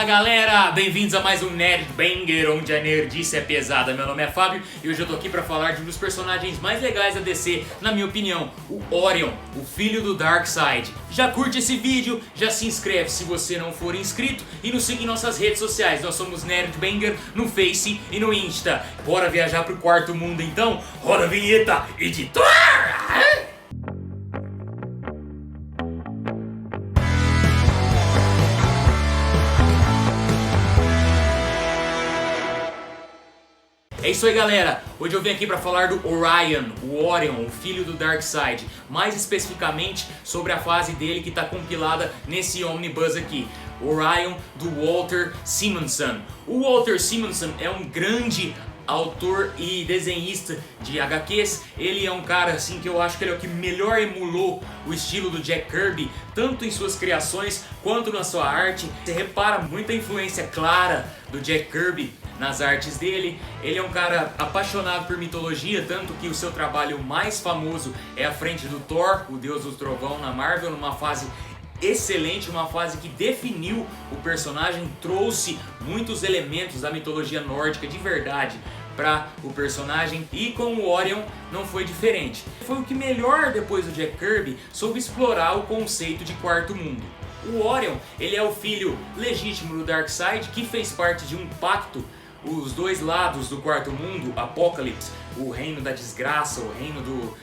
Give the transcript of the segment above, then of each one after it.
Fala galera, bem-vindos a mais um Nerd Banger, onde a nerdice é pesada. Meu nome é Fábio e hoje eu tô aqui pra falar de um dos personagens mais legais da DC, na minha opinião, o Orion, o filho do Darkseid. Já curte esse vídeo, já se inscreve se você não for inscrito e nos siga em nossas redes sociais. Nós somos Nerd Banger no Face e no Insta. Bora viajar pro quarto mundo então? Roda a vinheta, editor! É isso aí galera, hoje eu vim aqui para falar do Orion, o Orion, o filho do Darkseid, mais especificamente sobre a fase dele que está compilada nesse Omnibus aqui, Orion do Walter Simonson. O Walter Simonson é um grande autor e desenhista de HQs, ele é um cara assim que eu acho que ele é o que melhor emulou o estilo do Jack Kirby, tanto em suas criações quanto na sua arte. Você repara muita influência clara do Jack Kirby nas artes dele. Ele é um cara apaixonado por mitologia, tanto que o seu trabalho mais famoso é à frente do Thor, o deus do trovão na Marvel, numa fase excelente, uma fase que definiu o personagem, trouxe muitos elementos da mitologia nórdica de verdade para o personagem, e com o Orion não foi diferente. Foi o que melhor, depois do Jack Kirby, soube explorar o conceito de quarto mundo. O Orion, ele é o filho legítimo do Darkseid, que fez parte de um pacto, os dois lados do quarto mundo, Apocalipse, o reino da desgraça, o reino do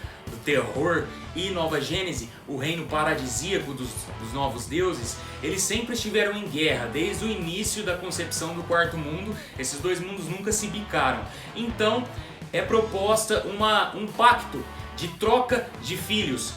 terror, e Nova Gênese, o reino paradisíaco dos novos deuses. Eles sempre estiveram em guerra, desde o início da concepção do quarto mundo. Esses dois mundos nunca se bicaram. Então é proposta um pacto de troca de filhos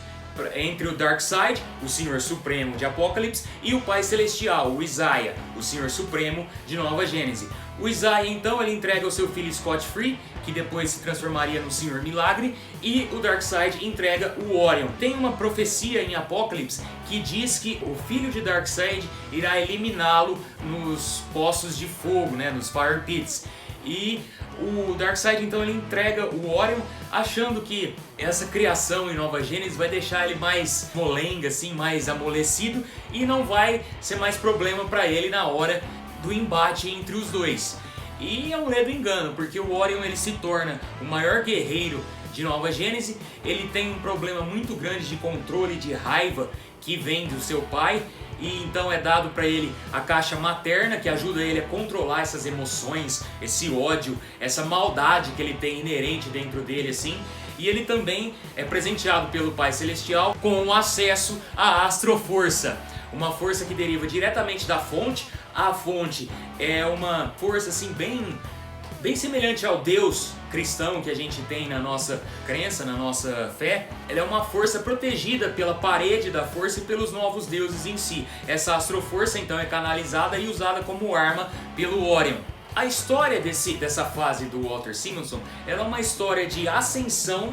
entre o Darkseid, o Senhor Supremo de Apocalipse, e o Pai Celestial, o Isaiah, o Senhor Supremo de Nova Gênese. O Isaiah então ele entrega o seu filho Scott Free, que depois se transformaria no Senhor Milagre, e o Darkseid entrega o Orion. Tem uma profecia em Apocalipse que diz que o filho de Darkseid irá eliminá-lo nos poços de fogo, né, nos Fire Pits. E o Darkseid então ele entrega o Orion, achando que essa criação em Nova Gênesis vai deixar ele mais molenga, assim, mais amolecido, e não vai ser mais problema para ele na hora do embate entre os dois. E é um ledo engano, porque o Orion ele se torna o maior guerreiro de Nova Gênesis. Ele tem um problema muito grande de controle de raiva que vem do seu pai, e então é dado para ele a caixa materna, que ajuda ele a controlar essas emoções, esse ódio, essa maldade que ele tem inerente dentro dele assim. E ele também é presenteado pelo Pai Celestial com acesso à Astroforça, uma força que deriva diretamente da fonte. A fonte é uma força assim bem semelhante ao Deus cristão que a gente tem na nossa crença, na nossa fé. Ela é uma força protegida pela parede da força e pelos novos deuses em si. Essa Astroforça então é canalizada e usada como arma pelo Orion. A história dessa fase do Walter Simonson é uma história de ascensão,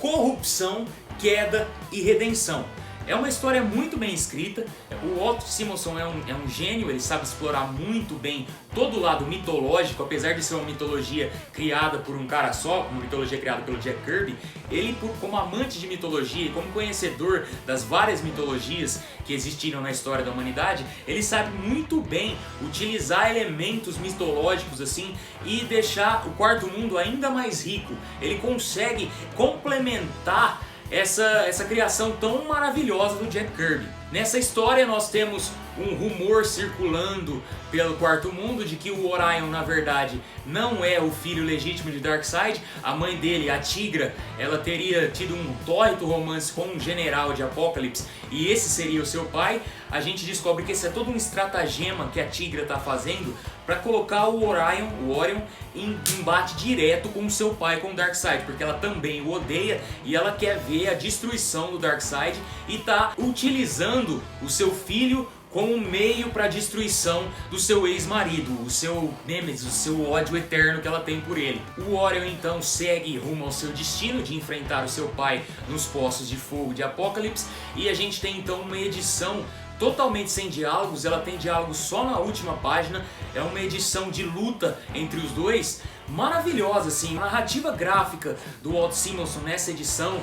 corrupção, queda e redenção. É uma história muito bem escrita. O Walter Simonson é um gênio, ele sabe explorar muito bem todo o lado mitológico, apesar de ser uma mitologia criada por um cara só, uma mitologia criada pelo Jack Kirby. Ele, como amante de mitologia e como conhecedor das várias mitologias que existiram na história da humanidade, ele sabe muito bem utilizar elementos mitológicos assim e deixar o quarto mundo ainda mais rico. Ele consegue complementar essa criação tão maravilhosa do Jack Kirby. Nessa história nós temos um rumor circulando pelo quarto mundo de que o Orion na verdade não é o filho legítimo de Darkseid. A mãe dele, a Tigra, ela teria tido um tórrido romance com um general de Apocalipse e esse seria o seu pai. A gente descobre que esse é todo um estratagema que a Tigra está fazendo para colocar o Orion em embate direto com o seu pai, com o Darkseid, porque ela também o odeia e ela quer ver a destruição do Darkseid e está utilizando o seu filho como meio para a destruição do seu ex-marido, o seu Nemesis, o seu ódio eterno que ela tem por ele. O Orion então segue rumo ao seu destino de enfrentar o seu pai nos poços de fogo de Apocalipse, e a gente tem então uma edição totalmente sem diálogos. Ela tem diálogos só na última página, é uma edição de luta entre os dois, maravilhosa assim, a narrativa gráfica do Walt Simonson nessa edição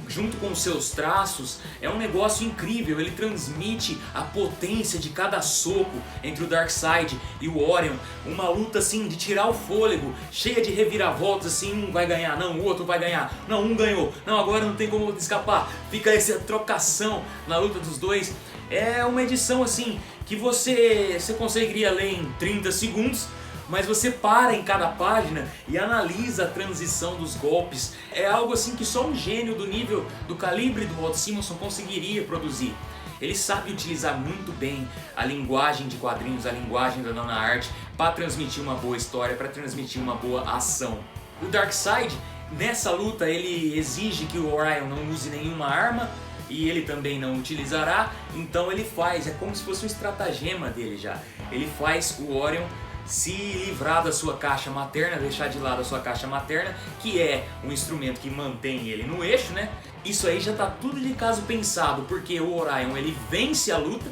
junto com os seus traços, é um negócio incrível. Ele transmite a potência de cada soco entre o Darkseid e o Orion, uma luta assim de tirar o fôlego, cheia de reviravoltas, assim, um vai ganhar, não, o outro vai ganhar, não, um ganhou, não, agora não tem como escapar, fica essa trocação na luta dos dois. É uma edição assim que você conseguiria ler em 30 segundos, mas você para em cada página e analisa a transição dos golpes. É algo assim que só um gênio do nível, do calibre do Walt Simonson conseguiria produzir. Ele sabe utilizar muito bem a linguagem de quadrinhos, a linguagem da nona arte, para transmitir uma boa história, para transmitir uma boa ação. O Darkseid, nessa luta, ele exige que o Orion não use nenhuma arma, e ele também não utilizará, então ele faz, é como se fosse um estratagema dele já. Ele faz o Orion se livrar da sua caixa materna, deixar de lado a sua caixa materna, que é um instrumento que mantém ele no eixo, né? Isso aí já tá tudo de caso pensado, porque o Orion ele vence a luta,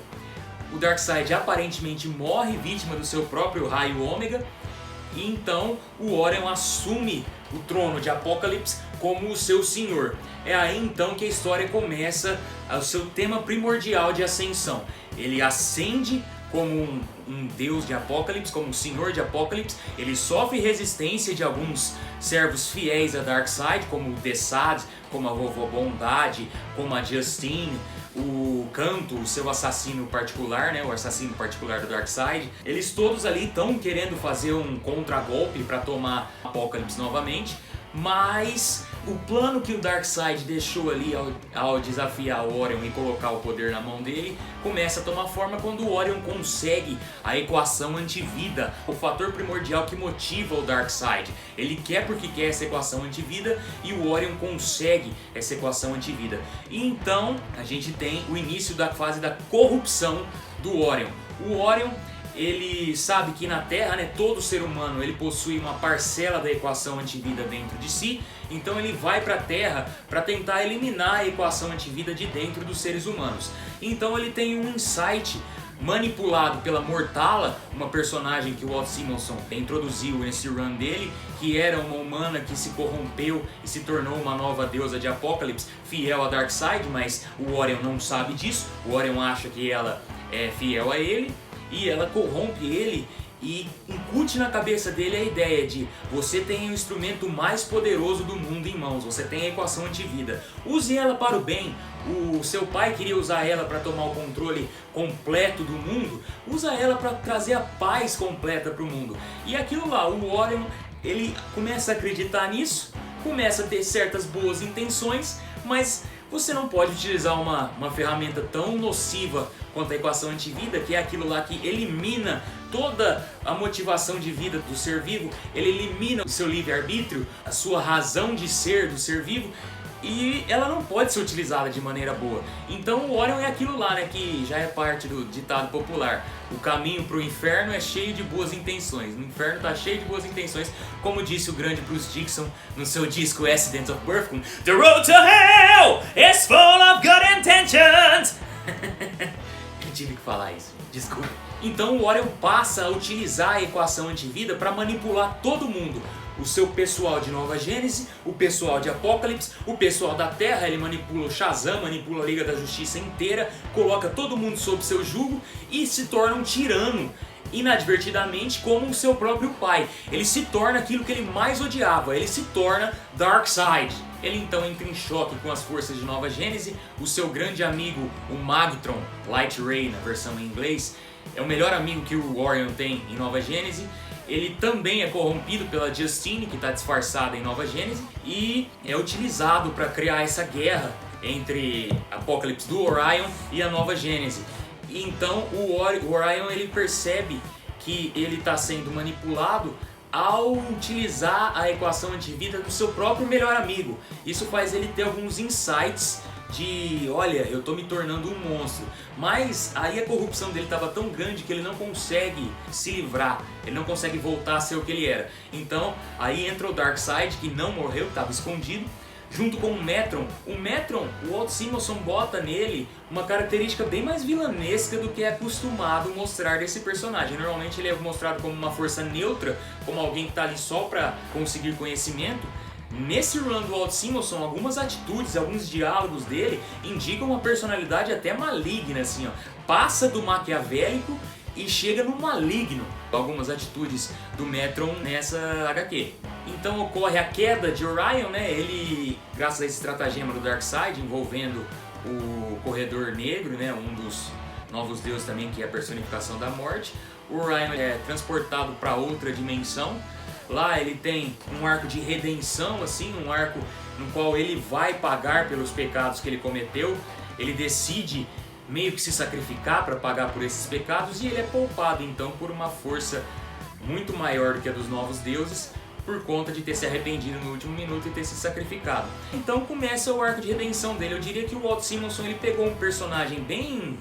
o Darkseid aparentemente morre vítima do seu próprio raio ômega, e então o Orion assume o trono de Apokolips como o seu senhor. É aí então que a história começa, o seu tema primordial de ascensão. Ele ascende como um deus de Apokolips, como um senhor de Apokolips. Ele sofre resistência de alguns servos fiéis a Darkseid, como o Desaad, como a Vovó Bondade, como a Justine, o Canto, o seu assassino particular, né, o assassino particular do Darkseid. Eles todos ali estão querendo fazer um contragolpe para tomar Apokolips novamente, mas o plano que o Darkseid deixou ali ao desafiar o Orion e colocar o poder na mão dele começa a tomar forma quando o Orion consegue a equação antivida, o fator primordial que motiva o Darkseid. Ele quer porque quer essa equação antivida e o Orion consegue essa equação antivida. E então a gente tem o início da fase da corrupção do Orion. O Orion, ele sabe que na Terra, né, todo ser humano ele possui uma parcela da equação antivida dentro de si, então ele vai para a Terra para tentar eliminar a equação antivida de dentro dos seres humanos. Então ele tem um insight manipulado pela Mortala, uma personagem que o Walt Simonson introduziu nesse run dele, que era uma humana que se corrompeu e se tornou uma nova deusa de Apokolips, fiel a Darkseid, mas o Orion não sabe disso. O Orion acha que ela é fiel a ele, e ela corrompe ele e incute na cabeça dele a ideia de: você tem o instrumento mais poderoso do mundo em mãos, você tem a equação antivida, use ela para o bem. O seu pai queria usar ela para tomar o controle completo do mundo, usa ela para trazer a paz completa para o mundo. E aquilo lá, o Orion, ele começa a acreditar nisso, começa a ter certas boas intenções, mas você não pode utilizar uma ferramenta tão nociva quanto a equação antivida, que é aquilo lá que elimina toda a motivação de vida do ser vivo, ele elimina o seu livre-arbítrio, a sua razão de ser do ser vivo, e ela não pode ser utilizada de maneira boa. Então o Orion é aquilo lá, né, que já é parte do ditado popular: o caminho para o inferno é cheio de boas intenções. O inferno está cheio de boas intenções, como disse o grande Bruce Dickinson no seu disco Accident of Birth, com The road to hell is full of good intentions. Eu tive que falar isso, desculpa. Então o Orion passa a utilizar a equação antivida para manipular todo mundo. O seu pessoal de Nova Gênese, o pessoal de Apokolips, o pessoal da Terra. Ele manipula o Shazam, manipula a Liga da Justiça inteira, coloca todo mundo sob seu jugo e se torna um tirano, inadvertidamente, como o seu próprio pai. Ele se torna aquilo que ele mais odiava, ele se torna Darkseid. Ele então entra em choque com as forças de Nova Gênese. O seu grande amigo, o Magtron, Light Ray na versão em inglês, é o melhor amigo que o Orion tem em Nova Gênese. Ele também é corrompido pela Justine, que está disfarçada em Nova Gênese, e é utilizado para criar essa guerra entre Apokolips do Orion e a Nova Gênese. E então o Orion ele percebe que ele está sendo manipulado ao utilizar a equação antivida do seu próprio melhor amigo. Isso faz ele ter alguns insights de: olha, eu tô me tornando um monstro. Mas aí a corrupção dele estava tão grande que ele não consegue se livrar, ele não consegue voltar a ser o que ele era. Então aí entra o Darkseid, que não morreu, que estava escondido, junto com o Metron. O Metron, o Walt Simonson bota nele uma característica bem mais vilanesca do que é acostumado mostrar desse personagem. Normalmente ele é mostrado como uma força neutra, como alguém que está ali só para conseguir conhecimento. nesse run do Walt Simonson, algumas atitudes, alguns diálogos dele indicam uma personalidade até maligna, assim, ó. Passa do maquiavélico e chega no maligno. Algumas atitudes do Metron nessa HQ. Então ocorre a queda de Orion, né? Ele, graças a esse estratagema do Darkseid, envolvendo o Corredor Negro, né? Um dos novos deuses também, que é a personificação da morte. O Orion é transportado para outra dimensão. Lá ele tem um arco de redenção, assim, um arco no qual ele vai pagar pelos pecados que ele cometeu. Ele decide meio que se sacrificar para pagar por esses pecados e ele é poupado então por uma força muito maior do que a dos novos deuses, por conta de ter se arrependido no último minuto e ter se sacrificado. Então começa o arco de redenção dele. Eu diria que o Walt Simonson ele pegou um personagem bem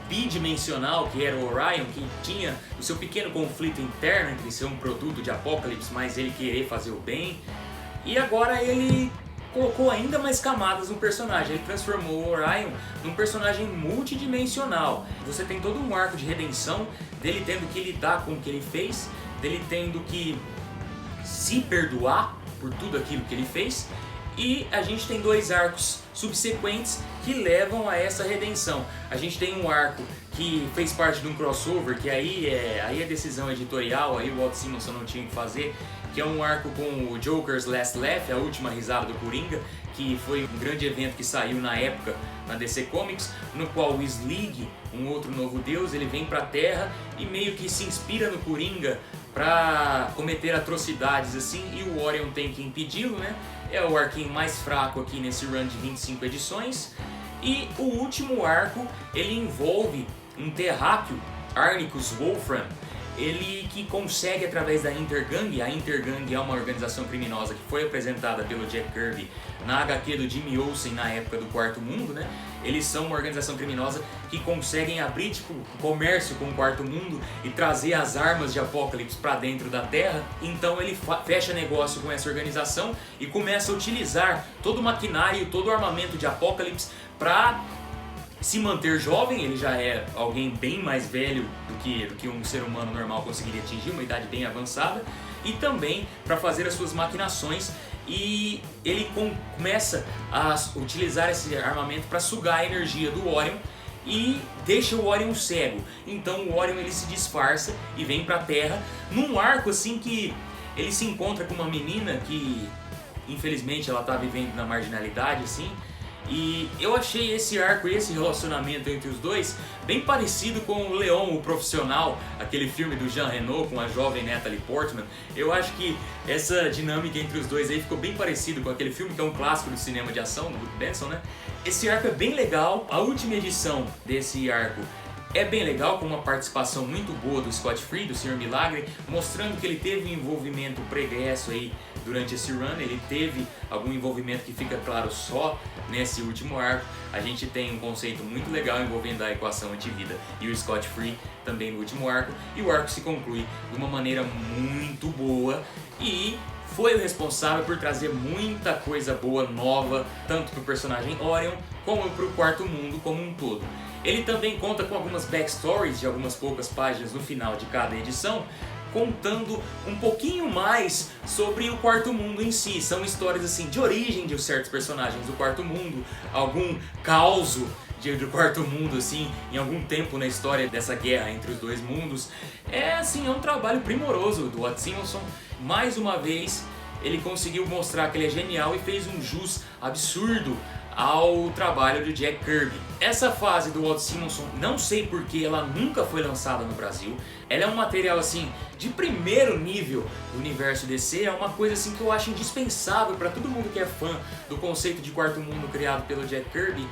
bidimensional, que era o Orion, que tinha o seu pequeno conflito interno entre ser um produto de Apocalipse, mas ele querer fazer o bem, e agora ele colocou ainda mais camadas no personagem. Ele transformou o Orion num personagem multidimensional. Você tem todo um arco de redenção dele tendo que lidar com o que ele fez, dele tendo que se perdoar por tudo aquilo que ele fez, e a gente tem dois arcos subsequentes que levam a essa redenção. A gente tem um arco que fez parte de um crossover, que aí é decisão editorial, aí o Walt Simonson não tinha o que fazer, que é um arco com o Joker's Last Laugh, a última risada do Coringa, que foi um grande evento que saiu na época na DC Comics, no qual o Slig, um outro novo deus, ele vem pra Terra e meio que se inspira no Coringa para cometer atrocidades assim, e o Orion tem que impedi-lo, né? É o arquinho mais fraco aqui nesse run de 25 edições. E o último arco, ele envolve um terráqueo, Arnicus Wolfram, ele que consegue através da Intergang. A Intergang é uma organização criminosa que foi apresentada pelo Jack Kirby na HQ do Jimmy Olsen na época do Quarto Mundo, né? Eles são uma organização criminosa que conseguem abrir tipo comércio com o Quarto Mundo e trazer as armas de Apocalipse para dentro da Terra. Então ele fecha negócio com essa organização e começa a utilizar todo o maquinário, todo o armamento de Apocalipse para se manter jovem. Ele já é alguém bem mais velho do que um ser humano normal conseguiria atingir, uma idade bem avançada, e também para fazer as suas maquinações. E ele começa a utilizar esse armamento para sugar a energia do Orion e deixa o Orion cego. Então o Orion ele se disfarça e vem para a Terra num arco assim que ele se encontra com uma menina que infelizmente ela está vivendo na marginalidade assim. E eu achei esse arco e esse relacionamento entre os dois bem parecido com o Leon, o Profissional, aquele filme do Jean Reno com a jovem Natalie Portman. Eu acho que essa dinâmica entre os dois aí ficou bem parecido com aquele filme que é um clássico do cinema de ação, do Luke Benson, né? Esse arco é bem legal. A última edição desse arco é bem legal, com uma participação muito boa do Scott Free, do Sr. Milagre, mostrando que ele teve um envolvimento pregresso aí durante esse run. Ele teve algum envolvimento que fica claro só nesse último arco. A gente tem um conceito muito legal envolvendo a equação antivida e o Scott Free também no último arco, e o arco se conclui de uma maneira muito boa e foi o responsável por trazer muita coisa boa, nova, tanto para o personagem Orion como para o Quarto Mundo como um todo. Ele também conta com algumas backstories de algumas poucas páginas no final de cada edição, contando um pouquinho mais sobre o Quarto Mundo em si. São histórias assim de origem de certos personagens do Quarto Mundo, algum causo do Quarto Mundo assim, em algum tempo na história dessa guerra entre os dois mundos. É um trabalho primoroso do Walt Simonson. Mais uma vez ele conseguiu mostrar que ele é genial e fez um jus absurdo ao trabalho do Jack Kirby. Essa fase do Walt Simonson, não sei porque ela nunca foi lançada no Brasil. Ela é um material assim de primeiro nível do universo DC, é uma coisa assim que eu acho indispensável para todo mundo que é fã do conceito de Quarto Mundo criado pelo Jack Kirby.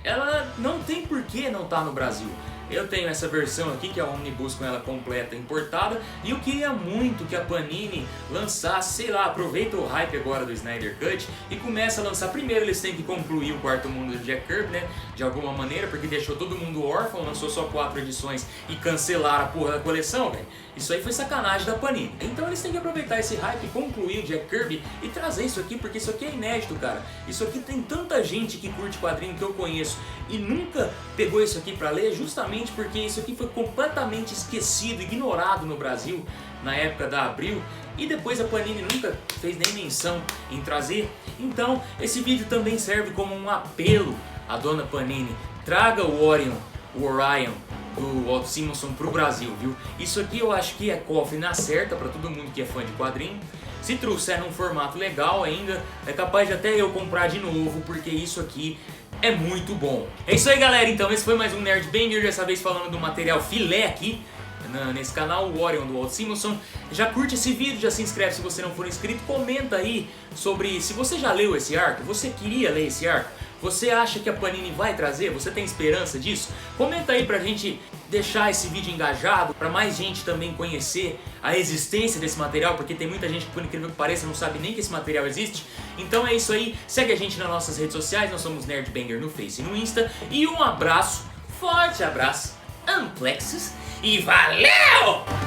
Ela não tem por que não estar no Brasil. Eu tenho essa versão aqui, que é a Omnibus com ela completa, importada, e eu queria muito que a Panini lançasse, sei lá, aproveita o hype agora do Snyder Cut e começa a lançar. Primeiro eles têm que concluir o Quarto Mundo do Jack Kirby, né, de alguma maneira, porque deixou todo mundo órfão, lançou só 4 edições e cancelaram a porra da coleção, velho. Isso aí foi sacanagem da Panini. Então eles têm que aproveitar esse hype, concluir o Jack Kirby e trazer isso aqui, porque isso aqui é inédito, cara. Isso aqui tem tanta gente que curte quadrinho que eu conheço e nunca pegou isso aqui pra ler, justamente justamente porque isso aqui foi completamente esquecido, ignorado no Brasil na época da Abril, e depois a Panini nunca fez nem menção em trazer. Então esse vídeo também serve como um apelo à dona Panini: traga o Orion do Walt Simonson pro Brasil, viu? Isso aqui eu acho que é cofre na certa pra todo mundo que é fã de quadrinho. Se trouxer num formato legal ainda, é capaz de até eu comprar de novo, porque isso aqui é muito bom. É isso aí, galera, então esse foi mais um Nerd Banger, dessa vez falando do material filé aqui nesse canal, o Orion do Walt Simonson. Já curte esse vídeo, já se inscreve se você não for inscrito, comenta aí sobre se você já leu esse arco, você queria ler esse arco, você acha que a Panini vai trazer, você tem esperança disso? Comenta aí pra gente deixar esse vídeo engajado, pra mais gente também conhecer a existência desse material, porque tem muita gente que, por incrível que pareça, não sabe nem que esse material existe. Então é isso aí, segue a gente nas nossas redes sociais, nós somos Nerd Banger no Face e no Insta, e um abraço, forte abraço, Amplexus, e valeu!